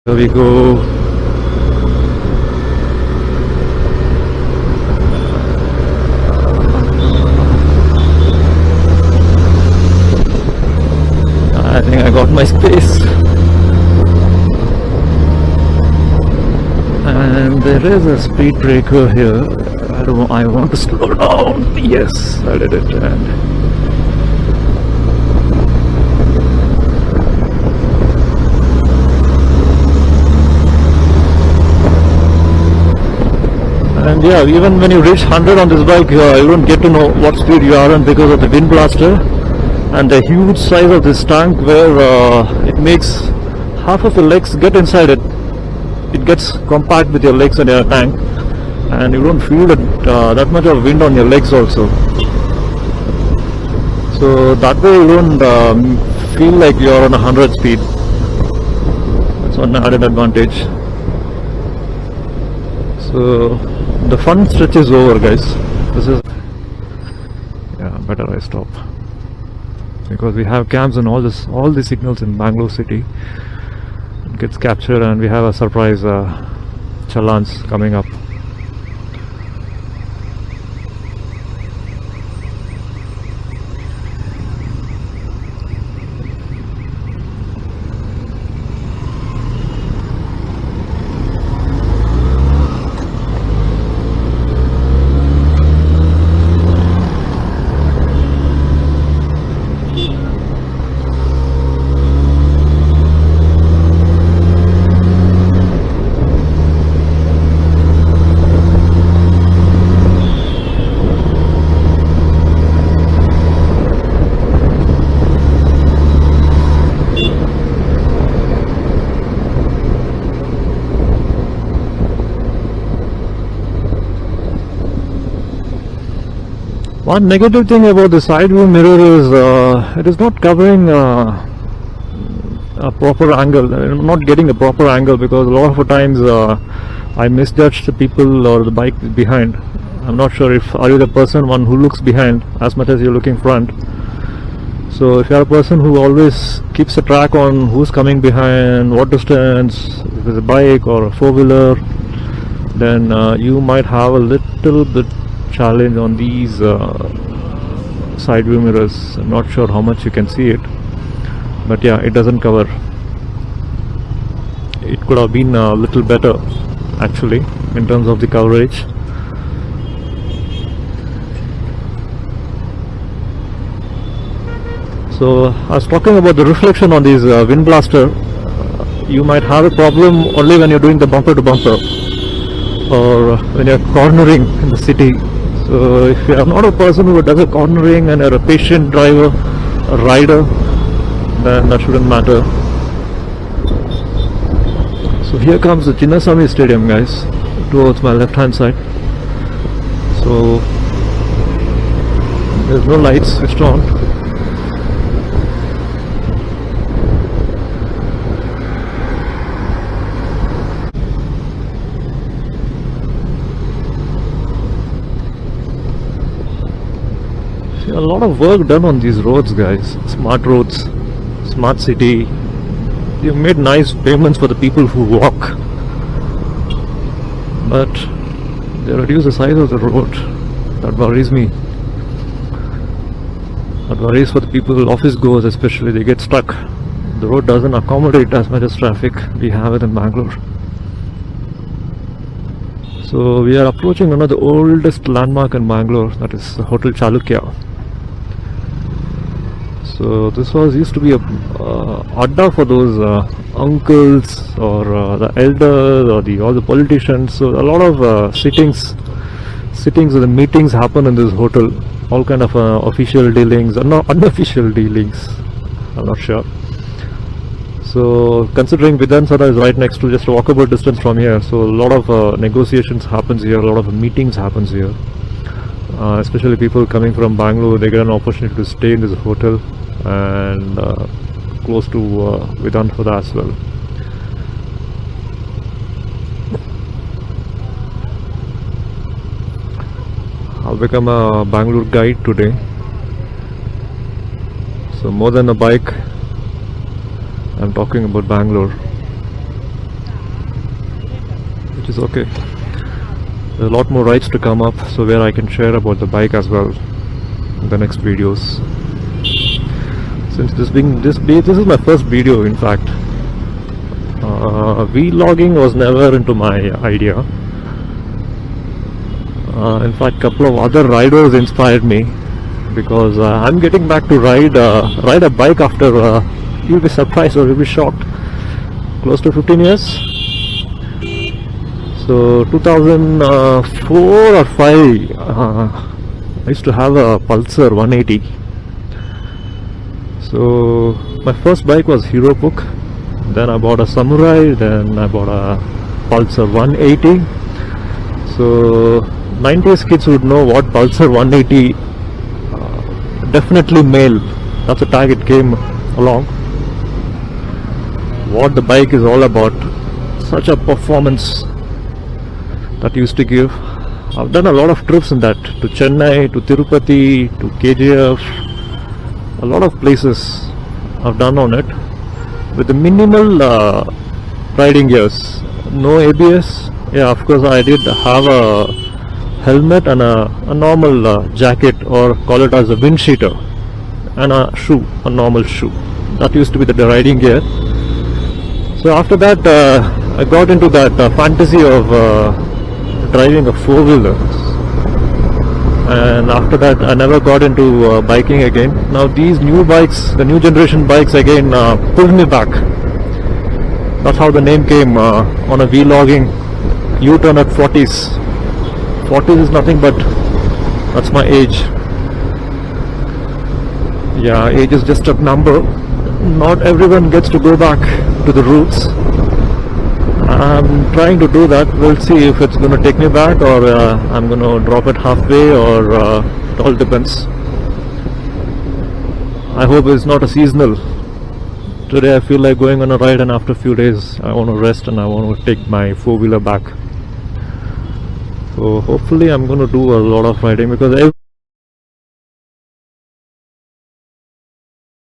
Here we go. I think I got my space. And there is a speed breaker here. I want to slow down. Yes, I did it. And yeah, even when you reach 100 on this bike, you don't get to know what speed you are on because of the wind blaster and the huge size of this tank, where it makes half of your legs get inside it. It gets compact with your legs and your tank, and you don't feel that much of wind on your legs also. So that way you don't feel like you're on 100 speed. That's one added advantage. So the fun stretch is over, guys. This is, yeah, better I stop, because we have cams and all the signals in Bangalore city. It gets captured, and we have a surprise challans coming up. One negative thing about the side view mirror is it is not covering a proper angle. I'm not getting a proper angle, because a lot of times I misjudge the people or the bike behind. I'm not sure if are you the one who looks behind as much as you're looking front. So if you're a person who always keeps a track on who's coming behind, what distance, if it's a bike or a four-wheeler, then you might have a little bit challenge on these side view mirrors. I'm not sure how much you can see it, but yeah, it doesn't cover. It could have been a little better actually in terms of the coverage. So I was talking about the reflection on these wind blaster. You might have a problem only when you're doing the bumper to bumper, or when you're cornering in the city. So if you are not a person who does a cornering and you're a patient driver, a rider, then that shouldn't matter. So here comes the Chinnaswamy Stadium, guys, towards my left hand side. So there's no lights switched on. A lot of work done on these roads, guys. Smart roads, smart city. You've made nice pavements for the people who walk, but they reduce the size of the road. That worries me. That worries for the people, office goers especially. They get stuck. The road doesn't accommodate as much as traffic we have it in Bangalore. So we are approaching one of the oldest landmark in Bangalore, that is Hotel Chalukya. So this used to be a adda for those uncles or the elders or all the politicians. So a lot of sittings or the meetings happen in this hotel. All kind of official dealings or unofficial dealings, I'm not sure. So considering Vidhan Sada is right next to, just a walkable distance from here, so a lot of negotiations happens here, a lot of meetings happens here. Especially people coming from Bangalore, they get an opportunity to stay in this hotel and close to Vidhan Sada as well. I'll become a Bangalore guide today. So more than a bike, I'm talking about Bangalore. which is okay. There's a lot more rides to come up, so where I can share about the bike as well in the next videos. Since this is my first video, in fact. Vlogging was never into my idea. In fact, couple of other riders inspired me, because I'm getting back to ride a bike after you'll be surprised or you'll be shocked, close to 15 years. So 2004 or 5, I used to have a Pulsar 180. So my first bike was Hero Puck, then I bought a Samurai, then I bought a Pulsar 180. So 90s kids would know what Pulsar 180, definitely male, that's the tag it came along. What the bike is all about, such a performance that used to give. I've done a lot of trips in that, to Chennai, to Tirupati, to KGF, a lot of places I've done on it, with the minimal riding gears, no ABS. Yeah, of course I did have a helmet and a normal jacket, or call it as a wind cheater, and a normal shoe. That used to be the riding gear. So after that I got into that fantasy of driving a four-wheeler, and after that I never got into biking again. Now these new bikes, the new generation bikes again, pulled me back. That's how the name came, on a vlogging U-turn at 40s. 40s is nothing but, that's my age. Yeah, age is just a number. Not everyone gets to go back to the roots. I'm trying to do that. We'll see if it's going to take me back, or I'm going to drop it halfway, or it all depends. I hope it's not a seasonal. Today I feel like going on a ride, and after a few days I want to rest and I want to take my four-wheeler back. So hopefully I'm going to do a lot of riding, because